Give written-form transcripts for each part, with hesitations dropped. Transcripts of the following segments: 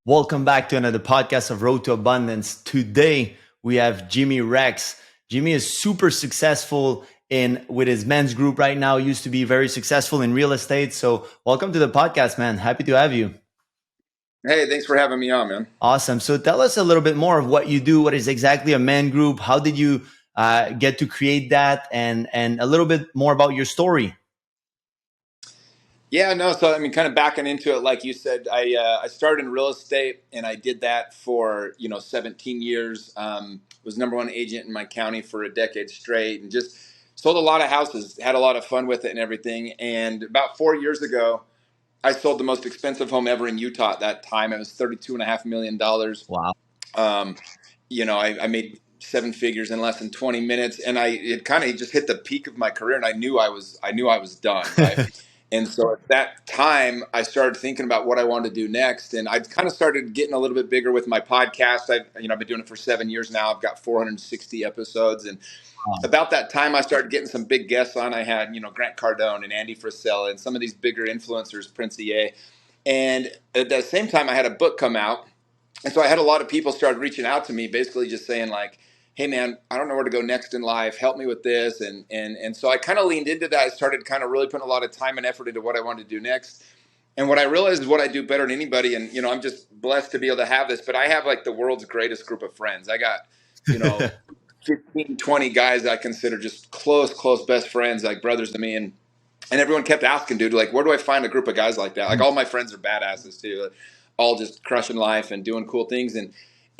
Welcome back to another podcast of Road to Abundance. Today we have Jimmy Rex. Jimmy is super successful in with his men's group right now. Used to be very successful in real estate. So welcome to the podcast, man. Happy to have you. Hey, thanks for having me on, man. Awesome. So tell us a little bit more of what you do. What is exactly a men group? How did you get to create that? And a little bit more about your story. Yeah, no, so I mean, kind of backing into it, like you said, I started in real estate, and I did that for 17 years. Was number one agent in my county for a decade straight, and just sold a lot of houses, had a lot of fun with it and everything. And about 4 years ago, I sold the most expensive home ever in Utah. At that time, it was $32.5 million. Wow. Um, I made seven figures in less than 20 minutes, and it kind of just hit the peak of my career, and I knew I was done, right? And so at that time, I started thinking about what I wanted to do next, and I kind of started getting a little bit bigger with my podcast. I've been doing it for 7 years now. I've got 460 episodes, and about that time, I started getting some big guests on. I had Grant Cardone and Andy Frisella and some of these bigger influencers, Prince EA, and at the same time, I had a book come out. And so I had a lot of people started reaching out to me, basically just saying like, "Hey man, I don't know where to go next in life. Help me with this." And so I kind of leaned into that. I started kind of really putting a lot of time and effort into what I wanted to do next. And what I realized is what I do better than anybody. And I'm just blessed to be able to have this. But I have like the world's greatest group of friends. I got 15, 20 guys I consider just close best friends, like brothers to me. And everyone kept asking, dude, like, where do I find a group of guys like that? Like, all my friends are badasses too, like, all just crushing life and doing cool things. And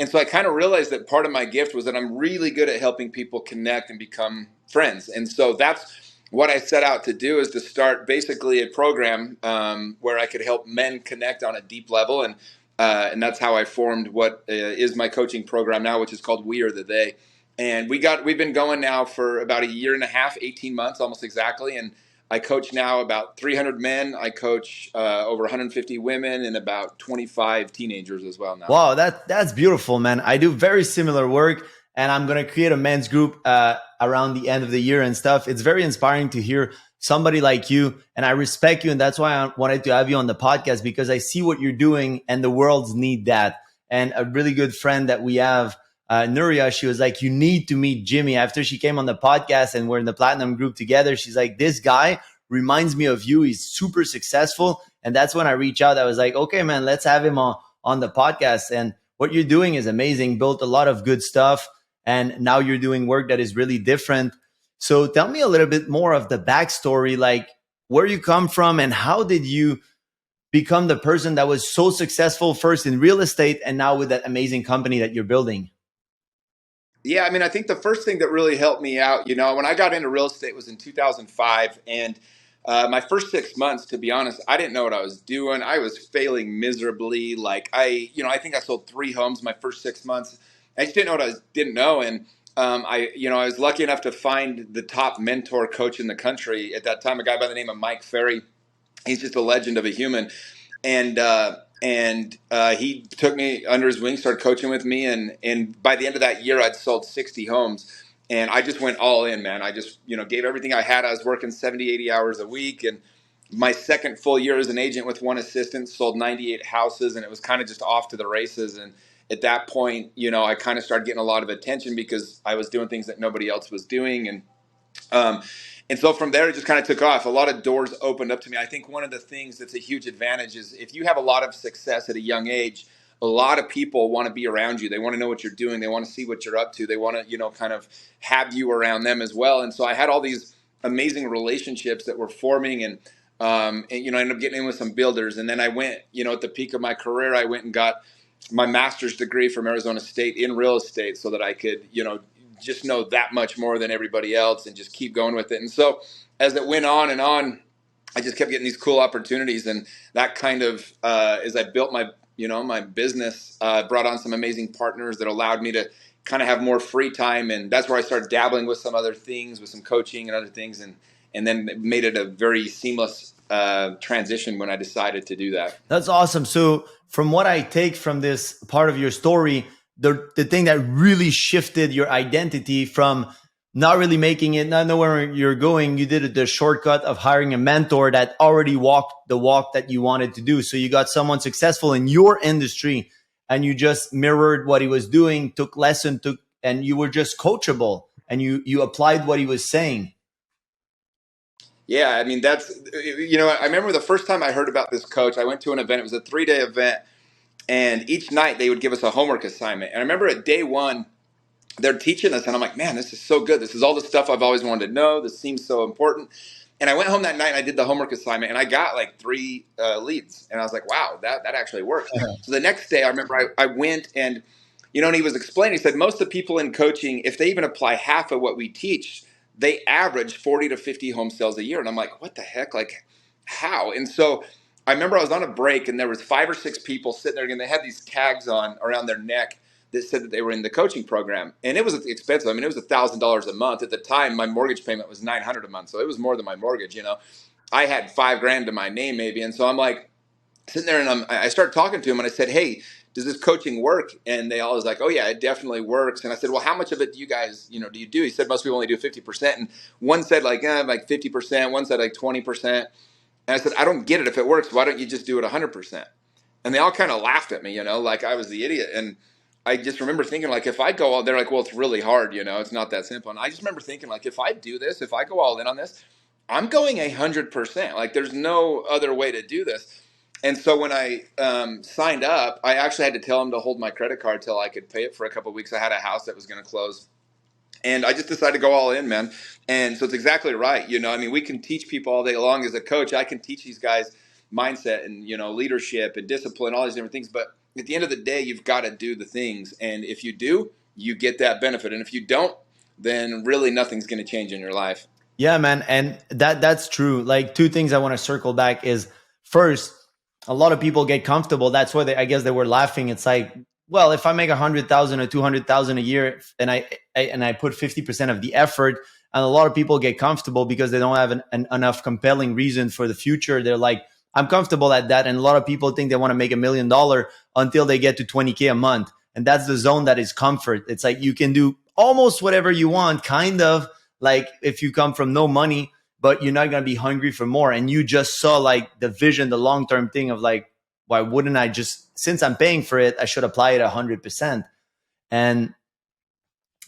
so I kind of realized that part of my gift was that I'm really good at helping people connect and become friends. And so that's what I set out to do, is to start basically a program where I could help men connect on a deep level. And that's how I formed what is my coaching program now, which is called We Are the They. And we've been going now for about a year and a half, 18 months, almost exactly. And I coach now about 300 men. I coach over 150 women and about 25 teenagers as well now. Wow, that's beautiful, man. I do very similar work, and I'm gonna create a men's group around the end of the year and stuff. It's very inspiring to hear somebody like you, and I respect you, and that's why I wanted to have you on the podcast, because I see what you're doing, and the world's need that. And a really good friend that we have, Nuria, she was like, "You need to meet Jimmy." After she came on the podcast and we're in the platinum group together, she's like, "This guy reminds me of you. He's super successful." And that's when I reached out. I was like, "Okay, man, let's have him on the podcast." And what you're doing is amazing. Built a lot of good stuff, and now you're doing work that is really different. So tell me a little bit more of the backstory, like where you come from and how did you become the person that was so successful first in real estate and now with that amazing company that you're building? Yeah, I mean, I think the first thing that really helped me out, when I got into real estate was in 2005. And my first 6 months, to be honest, I didn't know what I was doing. I was failing miserably. Like I think I sold 3 homes my first 6 months. I just didn't know what didn't know. And I was lucky enough to find the top mentor coach in the country at that time, a guy by the name of Mike Ferry. He's just a legend of a human. And he took me under his wing, started coaching with me, and by the end of that year, I'd sold 60 homes, and I just went all in, man. I just gave everything I had. I was working 70, 80 hours a week, and my second full year as an agent with one assistant, sold 98 houses, and it was kind of just off to the races. And at that point, I kind of started getting a lot of attention because I was doing things that nobody else was doing, um, and so from there, it just kind of took off. A lot of doors opened up to me. I think one of the things that's a huge advantage is if you have a lot of success at a young age, a lot of people want to be around you. They want to know what you're doing. They want to see what you're up to. They want to, kind of have you around them as well. And so I had all these amazing relationships that were forming, and I ended up getting in with some builders. And then I went, at the peak of my career, I went and got my master's degree from Arizona State in real estate so that I could, just know that much more than everybody else and just keep going with it. And so as it went on and on, I just kept getting these cool opportunities. And that kind of, as I built my business, brought on some amazing partners that allowed me to kind of have more free time. And that's where I started dabbling with some other things, with some coaching and other things. And then it made it a very seamless transition when I decided to do that. That's awesome. So from what I take from this part of your story, the thing that really shifted your identity from not really making it, not knowing where you're going, you did the shortcut of hiring a mentor that already walked the walk that you wanted to do. So you got someone successful in your industry and you just mirrored what he was doing, took lesson, and you were just coachable, and you applied what he was saying. Yeah, I mean, that's, I remember the first time I heard about this coach, I went to an event. It was a 3-day event, and each night they would give us a homework assignment. And I remember at day one, they're teaching us, and I'm like, man, this is so good. This is all the stuff I've always wanted to know. This seems so important. And I went home that night and I did the homework assignment, and I got like 3 leads. And I was like, wow, that actually works. So the next day, I remember I went and, and he was explaining, he said, most of the people in coaching, if they even apply half of what we teach, they average 40 to 50 home sales a year. And I'm like, what the heck? Like, how? And so I remember I was on a break, and there was 5 or 6 people sitting there, and they had these tags on around their neck that said that they were in the coaching program. And it was expensive. I mean, it was $1,000 a month. At the time, my mortgage payment was $900 a month. So it was more than my mortgage, I had $5,000 to my name maybe. And so I'm like sitting there, and I started talking to him, and I said, hey, does this coaching work? And they all was like, oh yeah, it definitely works. And I said, well, how much of it do you guys, do you do? He said, most people only do 50%. And one said like 50%. One said like 20%. And I said, I don't get it. If it works, why don't you just do it 100%? And they all kind of laughed at me, like I was the idiot. And I just remember thinking, like, if I go all, they're like, well, it's really hard, it's not that simple. And I just remember thinking, like, if I do this, if I go all in on this, I'm going 100%. Like, there's no other way to do this. And so when I signed up, I actually had to tell them to hold my credit card till I could pay it for a couple of weeks. I had a house that was going to close. And I just decided to go all in, man. And so it's exactly right. I mean, we can teach people all day long as a coach. I can teach these guys mindset and, leadership and discipline, all these different things. But at the end of the day, you've got to do the things. And if you do, you get that benefit. And if you don't, then really nothing's going to change in your life. Yeah, man. And that's true. Like, 2 things I want to circle back is, first, a lot of people get comfortable. That's why I guess they were laughing. It's like, well, if I make 100,000 or 200,000 a year, and I put 50% of the effort, and a lot of people get comfortable because they don't have enough compelling reason for the future. They're like, I'm comfortable at that. And a lot of people think they want to make $1 million until they get to 20K a month. And that's the zone that is comfort. It's like you can do almost whatever you want, kind of like if you come from no money, but you're not going to be hungry for more. And you just saw like the vision, the long-term thing of like, why wouldn't I just, since I'm paying for it, I should apply it 100%. And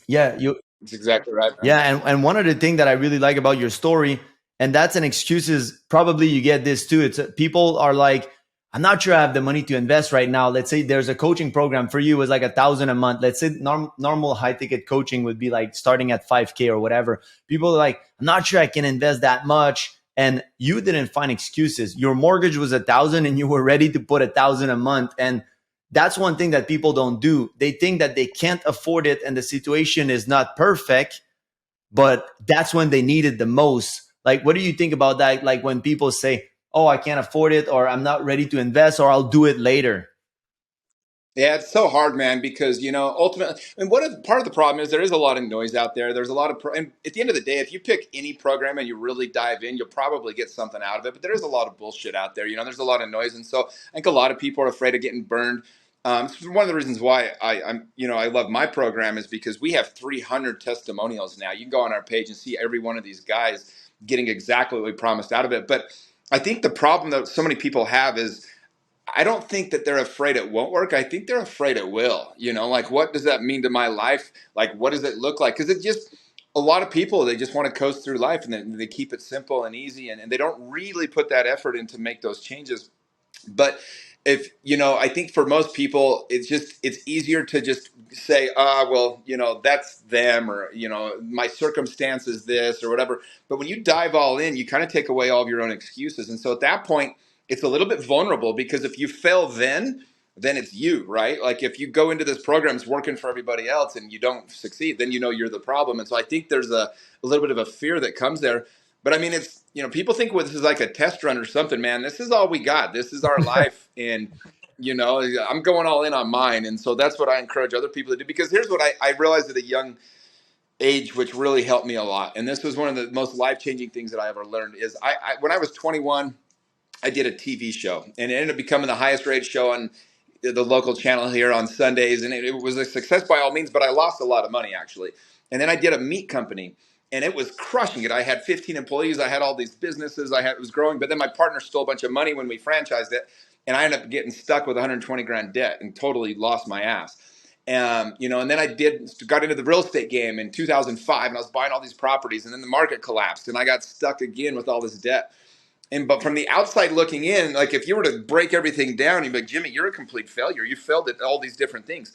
yeah, That's exactly right, man. yeah. And one of the things that I really like about your story, and that's an excuse, is probably you get this too. It's people are like, I'm not sure I have the money to invest right now. Let's say there's a coaching program for you, is like 1,000 a month. Let's say normal high ticket coaching would be like starting at 5K or whatever. People are like, I'm not sure I can invest that much. And you didn't find excuses. Your mortgage was 1,000 and you were ready to put 1,000 a month. And that's one thing that people don't do. They think that they can't afford it and the situation is not perfect, but that's when they need it the most. Like, what do you think about that? Like when people say, oh, I can't afford it, or I'm not ready to invest, or I'll do it later. Yeah, it's so hard, man, because, ultimately, and part of the problem is there is a lot of noise out there. There's a lot of, and at the end of the day, if you pick any program and you really dive in, you'll probably get something out of it. But there is a lot of bullshit out there. There's a lot of noise. And so I think a lot of people are afraid of getting burned. It's one of the reasons why I love my program is because we have 300 testimonials now. You can go on our page and see every one of these guys getting exactly what we promised out of it. But I think the problem that so many people have is, I don't think that they're afraid it won't work. I think they're afraid it will. Like, what does that mean to my life? Like, what does it look like? Because it just, a lot of people, they just want to coast through life, and they keep it simple and easy, and they don't really put that effort in to make those changes. But if, I think for most people, it's easier to just say, well, that's them, or, my circumstance is this or whatever. But when you dive all in, you kind of take away all of your own excuses. And so at that point, it's a little bit vulnerable, because if you fail then it's you, right? Like if you go into this program, it's working for everybody else, and you don't succeed, then you're the problem. And so I think there's a little bit of a fear that comes there. But I mean, it's, people think, well, this is like a test run or something, man. This is all we got. This is our life. And, I'm going all in on mine. And so that's what I encourage other people to do, because here's what I realized at a young age, which really helped me a lot. And this was one of the most life-changing things that I ever learned is when I was 21, I did a TV show, and it ended up becoming the highest rated show on the local channel here on Sundays. And it was a success by all means, but I lost a lot of money actually. And then I did a meat company, and it was crushing it. I had 15 employees. I had all these businesses. It was growing, but then my partner stole a bunch of money when we franchised it. and I ended up getting stuck with 120 grand debt and totally lost my ass. And then I got into the real estate game in 2005, and I was buying all these properties, and then the market collapsed, and I got stuck again with all this debt. But from the outside looking in, like if you were to break everything down, you'd be like, Jimmy, you're a complete failure. You failed at all these different things.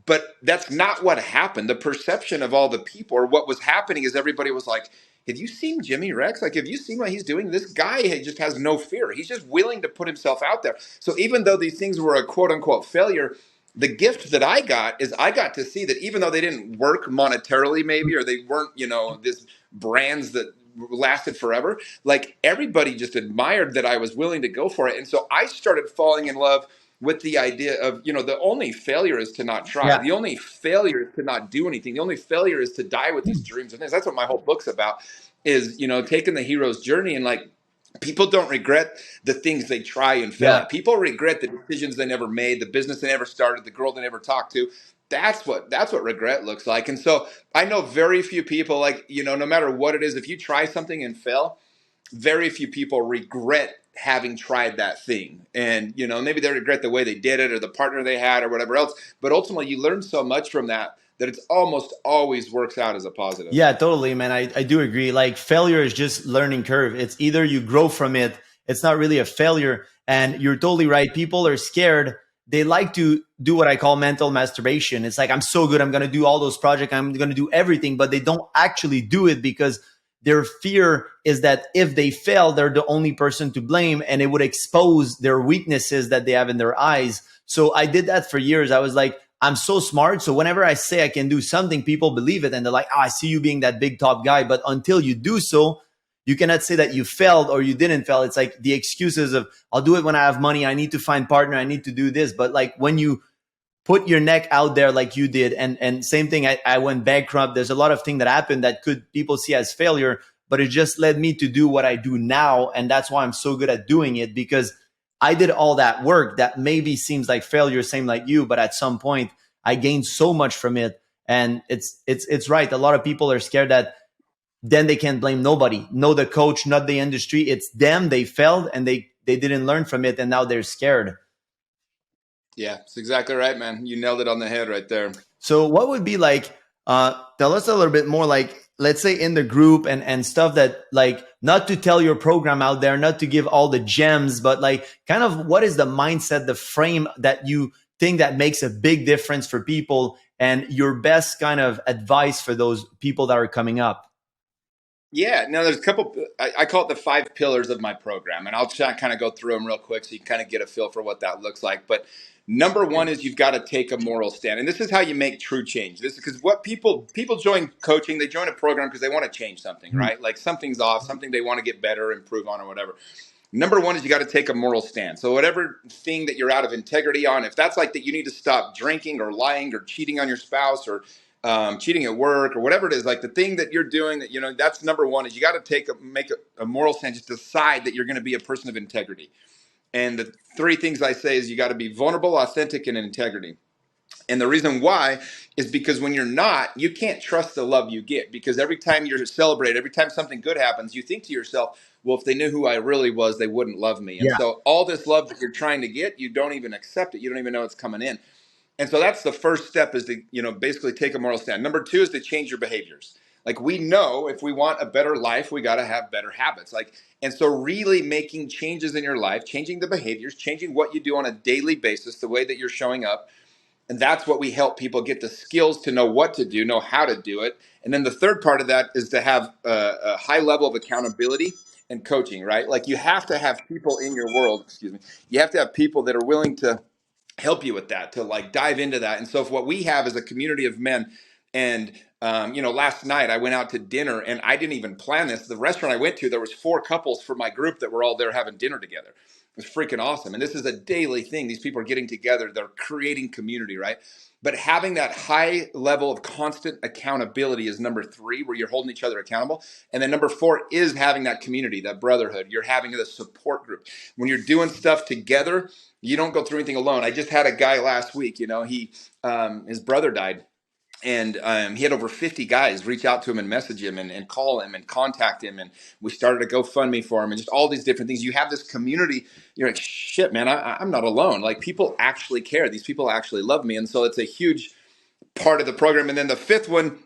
But that's not what happened. The perception of all the people, or what was happening, is everybody was like, have you seen Jimmy Rex? Like, have you seen what he's doing? This guy just has no fear. He's just willing to put himself out there. So even though these things were a quote unquote failure, the gift that I got is I got to see that even though they didn't work monetarily, maybe, or they weren't, this brands that lasted forever, like everybody just admired that I was willing to go for it. And so I started falling in love with the idea of, the only failure is to not try. Yeah. The only failure is to not do anything. The only failure is to die with these dreams and things. That's what my whole book's about, is, taking the hero's journey. And like, people don't regret the things they try and fail Yeah. at. People regret the decisions they never made, the business they never started, the girl they never talked to. That's what regret looks like. And so I know very few people, like, no matter what it is, if you try something and fail, very few people regret having tried that thing. And, maybe they regret the way they did it or the partner they had or whatever else. But ultimately, you learn so much from that it's almost always works out as a positive. Yeah, totally, man. I do agree. Like failure is just learning curve. It's either you grow from it. It's not really a failure. And you're totally right. People are scared. They like to do what I call mental masturbation. It's like, I'm so good. I'm going to do all those projects. I'm going to do everything, but they don't actually do it because their fear is that if they fail, they're the only person to blame, and it would expose their weaknesses that they have in their eyes. So I did that for years. I was like, I'm so smart. So whenever I say I can do something, people believe it. And they're like, I see you being that big top guy. But until you do so, you cannot say that you failed or you didn't fail. It's like the excuses of, I'll do it when I have money. I need to find partner. I need to do this. But like when you put your neck out there like you did, and same thing, I went bankrupt. There's a lot of things that happened that could people see as failure, but it just led me to do what I do now. And that's why I'm so good at doing it, because I did all that work that maybe seems like failure, same like you, but at some point I gained so much from it. And it's right. A lot of people are scared that then they can't blame nobody, no the coach, not the industry. It's them. They failed and they didn't learn from it, and now they're scared. Yeah, it's exactly right, man. You nailed it on the head right there. So what would be like, tell us a little bit more, like, let's say in the group and stuff that, like, not to tell your program out there, not to give all the gems, but like kind of what is the mindset, the frame that you think that makes a big difference for people, and your best kind of advice for those people that are coming up? Yeah, no, there's a couple. I call it the 5 pillars of my program, and I'll try to kind of go through them real quick so you kind of get a feel for what that looks like. But number one is you've got to take a moral stand, and this is how you make true change. This is because what people join coaching, they join a program because they want to change something, right? Like something's off, something they want to get better, improve on, or whatever. Number one is you got to take a moral stand. So whatever thing that you're out of integrity on, if that's like that you need to stop drinking or lying or cheating on your spouse or cheating at work or whatever it is, like the thing that you're doing that, that's number one, is you got to make a moral stand, just decide that you're going to be a person of integrity. And the 3 things I say is you got to be vulnerable, authentic, and integrity. And the reason why is because when you're not, you can't trust the love you get, because every time you're celebrated, every time something good happens, you think to yourself, well, if they knew who I really was, they wouldn't love me. And Yeah. so all this love that you're trying to get, you don't even accept it. You don't even know it's coming in. And so that's the first step, is to, basically take a moral stand. Number 2 is to change your behaviors. Like, we know if we want a better life, we got to have better habits. And so really making changes in your life, changing the behaviors, changing what you do on a daily basis, the way that you're showing up. And that's what we help people get the skills to know what to do, know how to do it. And then the third part of that is to have a high level of accountability and coaching, right? Like, you have to have people in your world, you have to have people that are willing to help you with that, to like dive into that. And so if what we have is a community of men, and last night I went out to dinner, and I didn't even plan this. The restaurant I went to, there was 4 couples from my group that were all there having dinner together. It was freaking awesome. And this is a daily thing. These people are getting together. They're creating community, right? But having that high level of constant accountability is number 3, where you're holding each other accountable. And then number 4 is having that community, that brotherhood. You're having the support group. When you're doing stuff together, you don't go through anything alone. I just had a guy last week, his brother died. And he had over 50 guys reach out to him and message him and call him and contact him. And we started a GoFundMe for him and just all these different things. You have this community. You're like, shit, man, I'm not alone. Like, people actually care. These people actually love me. And so it's a huge part of the program. And then the fifth one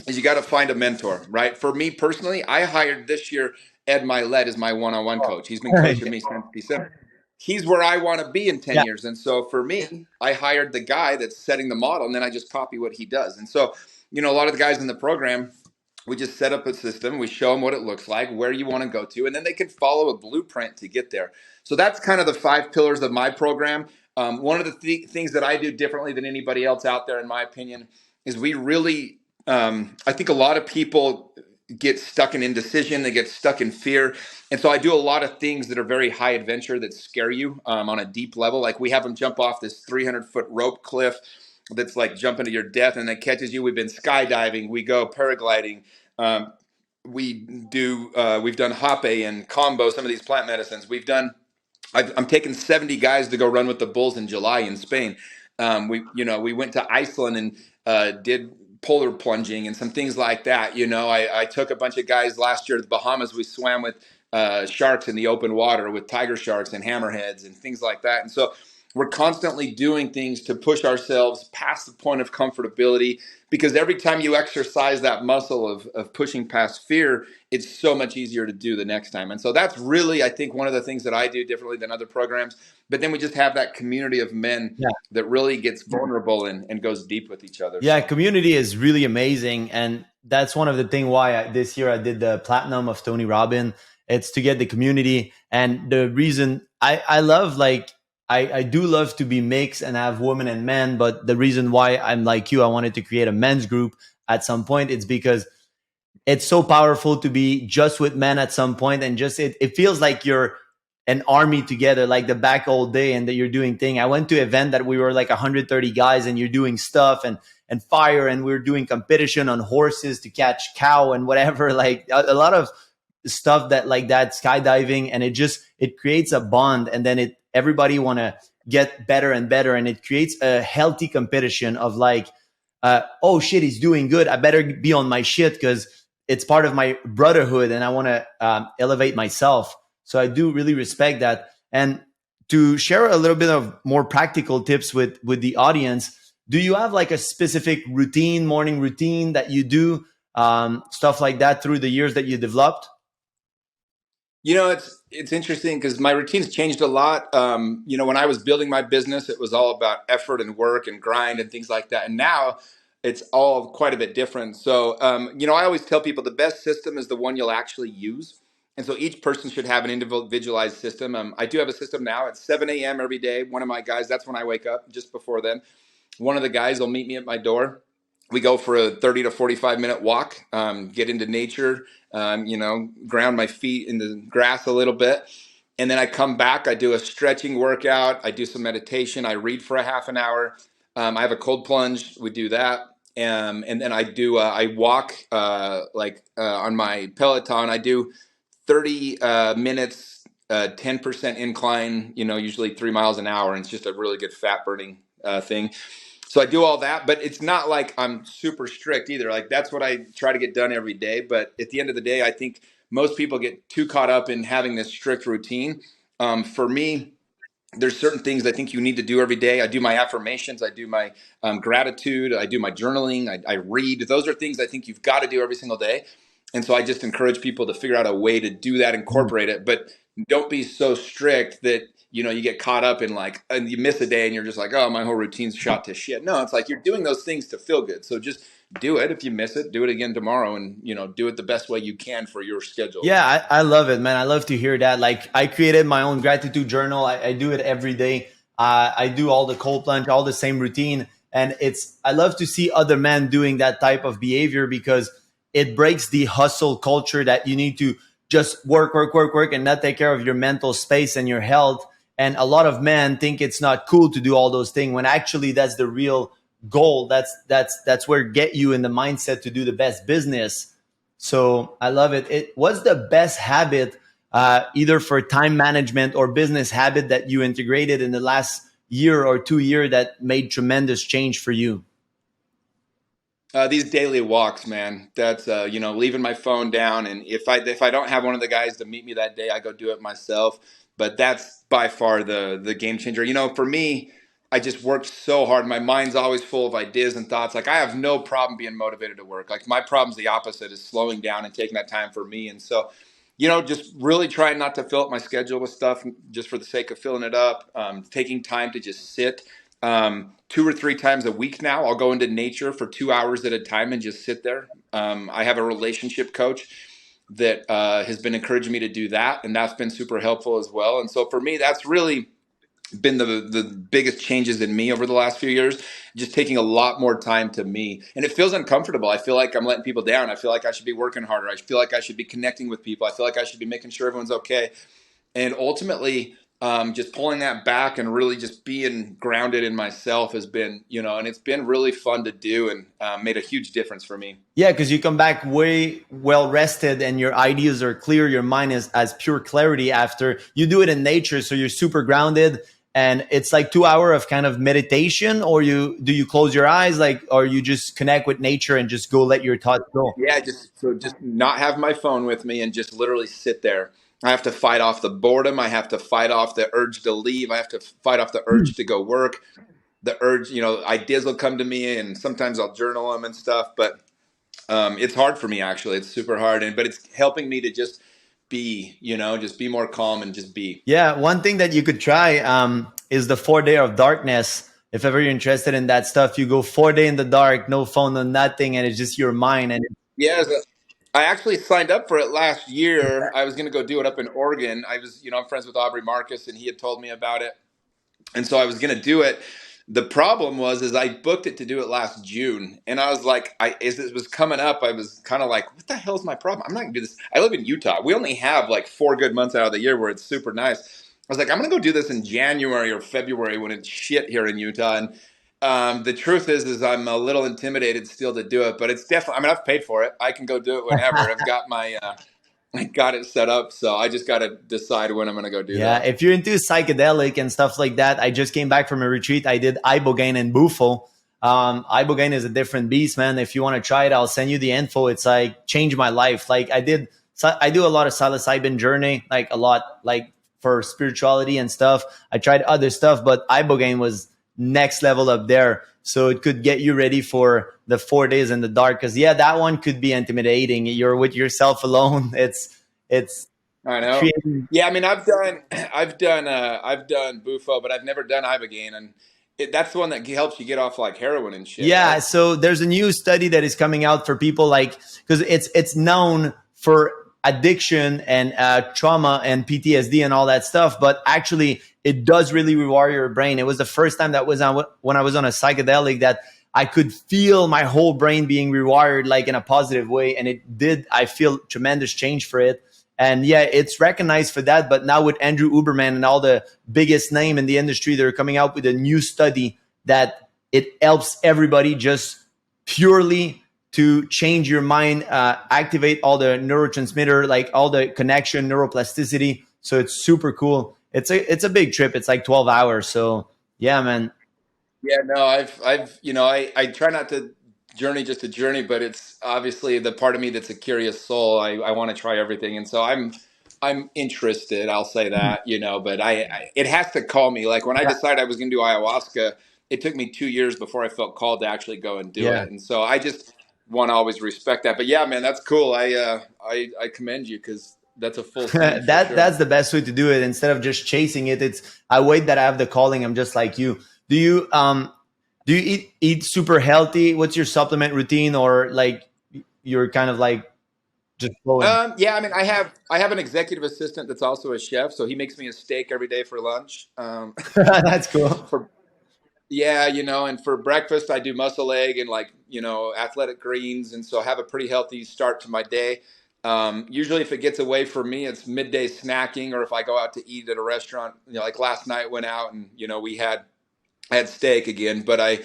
is you got to find a mentor, right? For me personally, I hired this year Ed Milet as my one-on-one coach. He's been coaching me since December. He's where I want to be in 10 Yeah. years. And so for me, I hired the guy that's setting the model, and then I just copy what he does. And so, a lot of the guys in the program, we just set up a system. We show them what it looks like, where you want to go to, and then they can follow a blueprint to get there. So that's kind of the 5 pillars of my program. One of the things that I do differently than anybody else out there, in my opinion, is we really, I think a lot of people get stuck in indecision, they get stuck in fear. And so I do a lot of things that are very high adventure that scare you on a deep level. Like, we have them jump off this 300-foot rope cliff that's like jumping to your death and that catches you. We've been skydiving, we go paragliding. We've done Hape and Combo, some of these plant medicines. I'm taking 70 guys to go run with the bulls in July in Spain. We went to Iceland and did polar plunging and some things like that. I took a bunch of guys last year to the Bahamas. We swam with sharks in the open water, with tiger sharks and hammerheads and things like that. And so we're constantly doing things to push ourselves past the point of comfortability, because every time you exercise that muscle of pushing past fear, it's so much easier to do the next time. And so that's really, I think, one of the things that I do differently than other programs. But then we just have that community of men that really gets vulnerable and goes deep with each other. Yeah, community is really amazing. And that's one of the things why this year I did the Platinum of Tony Robbins. It's to get the community. And the reason I love, like, I do love to be mixed and have women and men. But the reason why I'm like you, I wanted to create a men's group at some point, it's because it's so powerful to be just with men at some point, and just it feels like you're an army together, like the back all day, and that you're doing thing. I went to an event that we were like 130 guys, and you're doing stuff and fire, and we're doing competition on horses to catch cow and whatever, like a lot of stuff that like that, skydiving, and it creates a bond, and then everybody want to get better and better, and it creates a healthy competition of like, oh shit, he's doing good, I better be on my shit because it's part of my brotherhood and I want to elevate myself. So I do really respect that. And to share a little bit of more practical tips with the audience, do you have like a specific routine, morning routine that you do, stuff like that through the years that you developed? It's interesting because my routine's changed a lot. When I was building my business, it was all about effort and work and grind and things like that. And now it's all quite a bit different. So, I always tell people the best system is the one you'll actually use. And so each person should have an individualized system. I do have a system now at 7 a.m. every day. One of my guys, that's when I wake up. Just before then, one of the guys will meet me at my door. We go for a 30 to 45-minute walk, get into nature, ground my feet in the grass a little bit. And then I come back, I do a stretching workout, I do some meditation, I read for a half an hour. I have a cold plunge, we do that. And then I walk on my Peloton. I do 30 minutes, 10% incline, usually 3 miles an hour. And it's just a really good fat burning thing. So I do all that, but it's not like I'm super strict either. Like, that's what I try to get done every day. But at the end of the day, I think most people get too caught up in having this strict routine. For me, there's certain things I think you need to do every day. I do my affirmations. I do my gratitude. I do my journaling. I read. Those are things I think you've got to do every single day. And so I just encourage people to figure out a way to do that, incorporate it, but don't be so strict that, you get caught up in and you miss a day and you're just like, oh, my whole routine's shot to shit. No, it's like you're doing those things to feel good. So just do it. If you miss it, do it again tomorrow, and, do it the best way you can for your schedule. Yeah, I love it, man. I love to hear that. Like, I created my own gratitude journal. I do it every day. I do all the cold plunge, all the same routine. And I love to see other men doing that type of behavior, because it breaks the hustle culture that you need to just work, work, work, work, and not take care of your mental space and your health. And a lot of men think it's not cool to do all those things, when actually that's the real goal. That's where get you in the mindset to do the best business. So I love it. What's the best habit, either for time management or business habit, that you integrated in the last year or 2 years that made tremendous change for you? These daily walks, man. That's leaving my phone down, and if I don't have one of the guys to meet me that day, I go do it myself. But that's by far the game changer. For me, I just worked so hard. My mind's always full of ideas and thoughts. Like I have no problem being motivated to work. Like my problem's the opposite, is slowing down and taking that time for me. And so, just really trying not to fill up my schedule with stuff just for the sake of filling it up. Taking time to just sit 2 or 3 times a week now. I'll go into nature for 2 hours at a time and just sit there. I have a relationship coach that has been encouraging me to do that, and that's been super helpful as well. And so for me, that's really been the biggest changes in me over the last few years, just taking a lot more time to me. And it feels uncomfortable. I feel like I'm letting people down. I feel like I should be working harder. I feel like I should be connecting with people. I feel like I should be making sure everyone's okay. And ultimately, just pulling that back and really just being grounded in myself has been, and it's been really fun to do, and made a huge difference for me. Yeah, because you come back way well rested and your ideas are clear. Your mind is as pure clarity after you do it in nature. So you're super grounded. And it's like 2 hour of kind of meditation, or you close your eyes, like, or you just connect with nature and just go let your thoughts go. Yeah, just not have my phone with me and just literally sit there. I have to fight off the boredom. I have to fight off the urge to leave. I have to fight off the urge to go work. The urge, ideas will come to me, and sometimes I'll journal them and stuff. But it's hard for me, actually. It's super hard, but it's helping me to just be, just be more calm and just be. Yeah, one thing that you could try is the 4 day of darkness. If ever you're interested in that stuff, you go 4 day in the dark, no phone, no nothing, and it's just your mind. And Yeah, I actually signed up for it last year. I was going to go do it up in Oregon. I'm friends with Aubrey Marcus, and he had told me about it. And so I was going to do it. The problem is I booked it to do it last June, and I was like, as it was coming up, I was kind of like, what the hell's my problem? I'm not going to do this. I live in Utah. We only have like 4 good months out of the year where it's super nice. I was like, I'm going to go do this in January or February when it's shit here in Utah. And the truth is I'm a little intimidated still to do it, but it's definitely, I mean, I've paid for it. I can go do it whenever. I've got I got it set up. So I just got to decide when I'm going to go do yeah, that. if you're into psychedelic and stuff like that, I just came back from a retreat. I did ibogaine and bufo. Ibogaine is a different beast, man. If you want to try it, I'll send you the info. It's like changed my life. Like I do a lot of psilocybin journey, like a lot, like for spirituality and stuff. I tried other stuff, but ibogaine was next level up there. So it could get you ready for the 4 days in the dark. Cause yeah, that one could be intimidating. You're with yourself alone. It's I know. creating. Yeah, I mean, I've done Bufo, but I've never done Ibogaine, and that's the one that helps you get off like heroin and shit, Yeah, right? so there's a new study that is coming out for people like, because it's known for addiction and trauma and PTSD and all that stuff, but actually it does really rewire your brain. It was the first time that was on when I was on a psychedelic that I could feel my whole brain being rewired like in a positive way, and it did. I feel tremendous change for it. And yeah, it's recognized for that. But now with Andrew Uberman and all the biggest name in the industry, they're coming out with a new study that it helps everybody just purely to change your mind, activate all the neurotransmitter, like all the connection, neuroplasticity. So it's super cool. It's a big trip. It's like 12 hours. So yeah, man. Yeah, no, I try not to journey just a journey, but it's obviously the part of me that's a curious soul. I want to try everything, and so I'm interested. I'll say that, but it has to call me. Like when I Yeah. decided I was going to do ayahuasca, it took me 2 years before I felt called to actually go and do Yeah. it, and so I just want to always respect that. But yeah, man, that's cool. I commend you because that's a full thing for sure. That's the best way to do it. Instead of just chasing it, it's I wait that I have the calling. I'm just like you. Do you do you eat super healthy? What's your supplement routine, or like you're kind of like just flowing? Yeah, I mean, I have an executive assistant that's also a chef, so he makes me a steak every day for lunch. That's cool. For Yeah, and for breakfast I do muscle egg and like athletic greens, and so I have a pretty healthy start to my day. Usually, if it gets away from me, it's midday snacking, or if I go out to eat at a restaurant. Like last night, went out and I had steak again, but I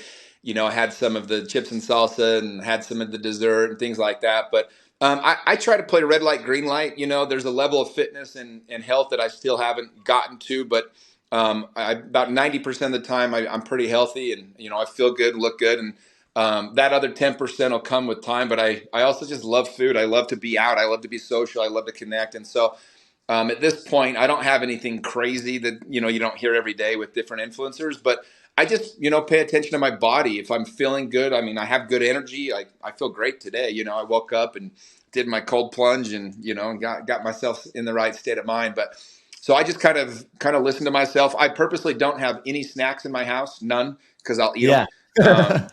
had some of the chips and salsa and had some of the dessert and things like that. But I try to play red light, green light. There's a level of fitness and health that I still haven't gotten to, but about 90% of the time I'm pretty healthy, and I feel good, look good, and That other 10% will come with time, but I also just love food. I love to be out. I love to be social. I love to connect. And so at this point, I don't have anything crazy that, you don't hear every day with different influencers, but I just, pay attention to my body. If I'm feeling good, I mean, I have good energy. I feel great today. I woke up and did my cold plunge and, got myself in the right state of mind. But so I just kind of listen to myself. I purposely don't have any snacks in my house, none, because I'll eat them. Yeah.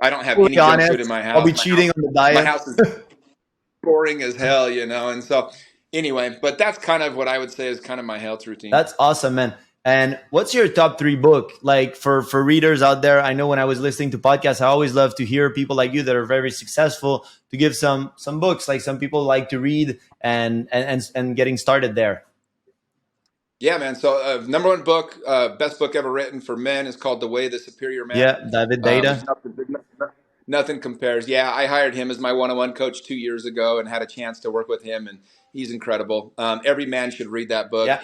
I don't have Fully any junk food honest, in my I'll house. be cheating on the My diet. house is boring as hell. And so anyway, but that's kind of what I would say is kind of my health routine. That's awesome, man. And what's your top three book? Like for readers out there, I know when I was listening to podcasts, I always love to hear people like you that are very successful to give some books. Like some people like to read and getting started there. Yeah, man. So number one book, best book ever written for men is called The Way of the Superior Man. Yeah, David Data. Nothing compares. Yeah, I hired him as my one-on-one coach 2 years ago and had a chance to work with him, and he's incredible. Every man should read that book Yeah,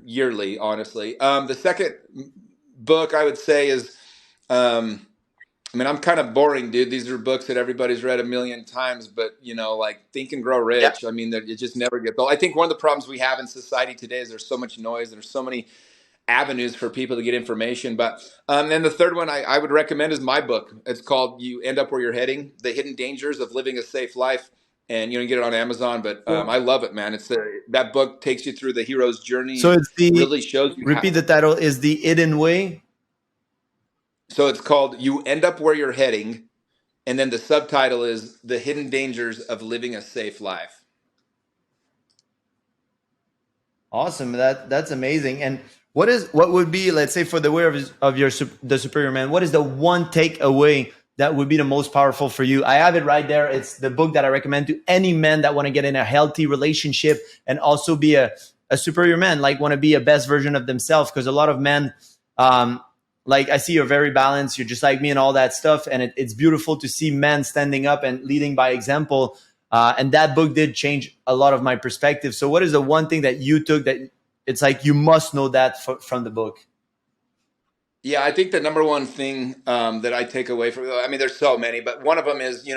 yearly, honestly. The second book I would say is, I mean, I'm kind of boring, dude. These are books that everybody's read a million times, but like Think and Grow yeah. Rich. I mean, it just never gets old. I think one of the problems we have in society today is there's so much noise. There's so many avenues for people to get information. But and the third one I would recommend is my book. It's called "You End Up Where You're Heading: The Hidden Dangers of Living a Safe Life." And you can get it on Amazon. But Cool. I love it, man. That book takes you through the hero's journey So and it's the really shows you how. repeat the title is the hidden way. So it's called "You End Up Where You're Heading." And then the subtitle is The Hidden Dangers of Living a Safe Life. Awesome. That's amazing. And what would be, let's say, for the way of the superior man, what is the one takeaway that would be the most powerful for you? I have it right there. It's the book that I recommend to any men that want to get in a healthy relationship and also be a superior man, like want to be a best version of themselves. Because a lot of men, like I see you're very balanced, you're just like me and all that stuff. And it's beautiful to see men standing up and leading by example. And that book did change a lot of my perspective. So what is the one thing that you took that it's like you must know that from the book? Yeah, I think the number one thing that I take away from, I mean, there's so many, but one of them is,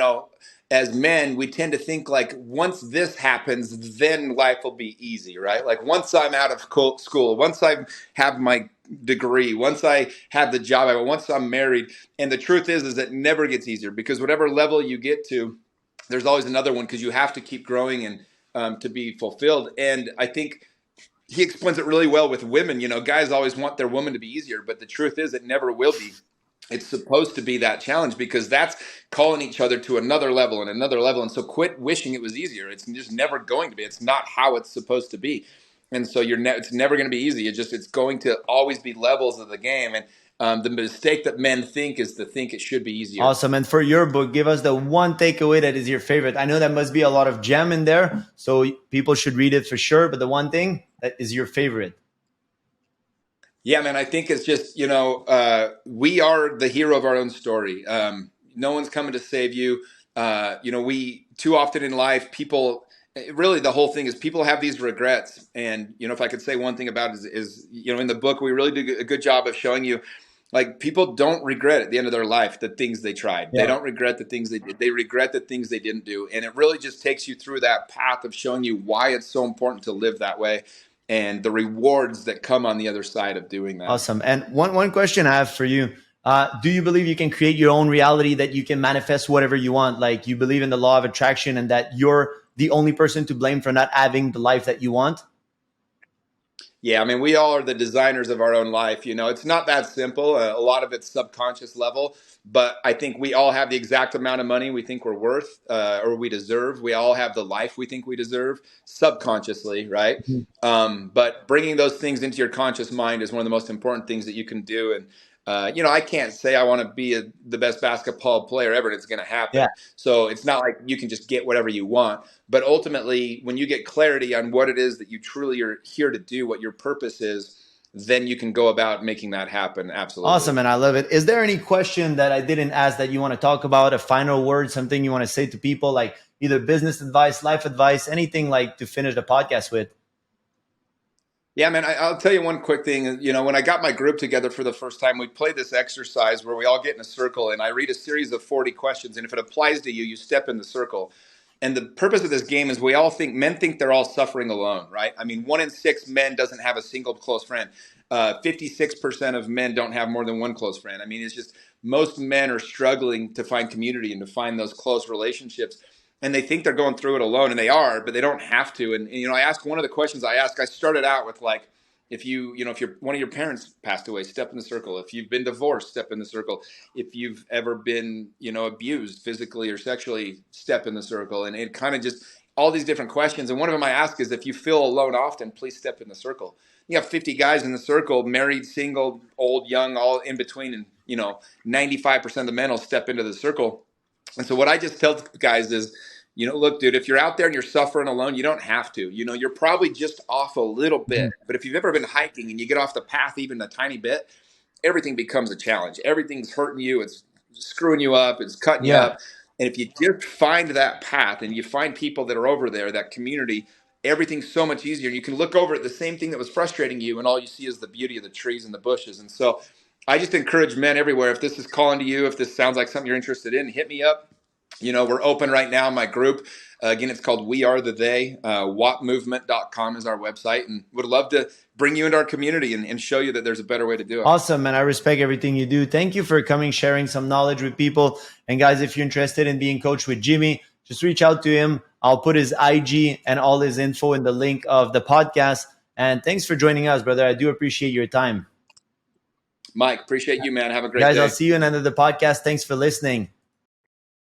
as men, we tend to think like once this happens, then life will be easy, right? Like once I'm out of school, once I have my degree, once I have the job I want, once I'm married. And the truth is it never gets easier because whatever level you get to, there's always another one because you have to keep growing and to be fulfilled. And I think he explains it really well with women. Guys always want their woman to be easier, but the truth is it never will be. It's supposed to be that challenge because that's calling each other to another level and another level. And so quit wishing it was easier. It's just never going to be. It's not how it's supposed to be. And so it's never going to be easy. It's going to always be levels of the game. And the mistake that men think is to think it should be easier. Awesome. And for your book, give us the one takeaway that is your favorite. I know that must be a lot of gem in there, so people should read it for sure. But the one thing that is your favorite. Yeah, man, I think it's just, we are the hero of our own story. No one's coming to save you. We too often in life, people really the whole thing is people have these regrets. And, if I could say one thing about it is, in the book, we really do a good job of showing you like people don't regret at the end of their life the things they tried. Yeah. They don't regret the things they did. They regret the things they didn't do. And it really just takes you through that path of showing you why it's so important to live that way and the rewards that come on the other side of doing that. Awesome. And one question I have for you. Do you believe you can create your own reality, that you can manifest whatever you want? Like you believe in the law of attraction and that you're the only person to blame for not having the life that you want? Yeah, I mean, we all are the designers of our own life. It's not that simple. A lot of it's subconscious level, but I think we all have the exact amount of money we think we're worth or we deserve. We all have the life we think we deserve subconsciously, right? Mhm. But bringing those things into your conscious mind is one of the most important things that you can do. And I can't say I want to be the best basketball player ever, and it's going to happen. Yeah. So it's not like you can just get whatever you want. But ultimately, when you get clarity on what it is that you truly are here to do, what your purpose is, then you can go about making that happen. Absolutely. Awesome. And I love it. Is there any question that I didn't ask that you want to talk about? A final word, something you want to say to people, like either business advice, life advice, anything like to finish the podcast with? Yeah, man, I'll tell you one quick thing. You know, when I got my group together for the first time, we played this exercise where we all get in a circle and I read a series of 40 questions. And if it applies to you, you step in the circle. And the purpose of this game is we all think, men think they're all suffering alone, right? I mean, 1 in 6 men doesn't have a single close friend. 56% of men don't have more than one close friend. I mean, it's just most men are struggling to find community and to find those close relationships, and they think they're going through it alone, and they are, but they don't have to. And you know, I asked one of the questions I asked. I started out with like, if if you're one of your parents passed away, step in the circle. If you've been divorced, step in the circle. If you've ever been, abused physically or sexually, step in the circle. And it kind of just all these different questions. And one of them I ask is, if you feel alone often, please step in the circle. You have 50 guys in the circle, married, single, old, young, all in between, and 95% of the men will step into the circle. And so what I just tell guys is, look, dude, if you're out there and you're suffering alone, you don't have to. You're probably just off a little bit. Mhm. But if you've ever been hiking and you get off the path even a tiny bit, everything becomes a challenge. Everything's hurting you. It's screwing you up. It's cutting you Yeah. up. And if you just find that path and you find people that are over there, that community, everything's so much easier. You can look over at the same thing that was frustrating you, and all you see is the beauty of the trees and the bushes. And so I just encourage men everywhere. If this is calling to you, if this sounds like something you're interested in, hit me up. We're open right now in my group. Again, it's called We Are the They. WAPmovement.com is our website, and would love to bring you into our community and show you that there's a better way to do it. Awesome, man. I respect everything you do. Thank you for coming, sharing some knowledge with people. And guys, if you're interested in being coached with Jimmy, just reach out to him. I'll put his IG and all his info in the link of the podcast. And thanks for joining us, brother. I do appreciate your time. Mike, appreciate you, man. Have a great Guys, I'll day. see you in the end of the podcast. Thanks for listening.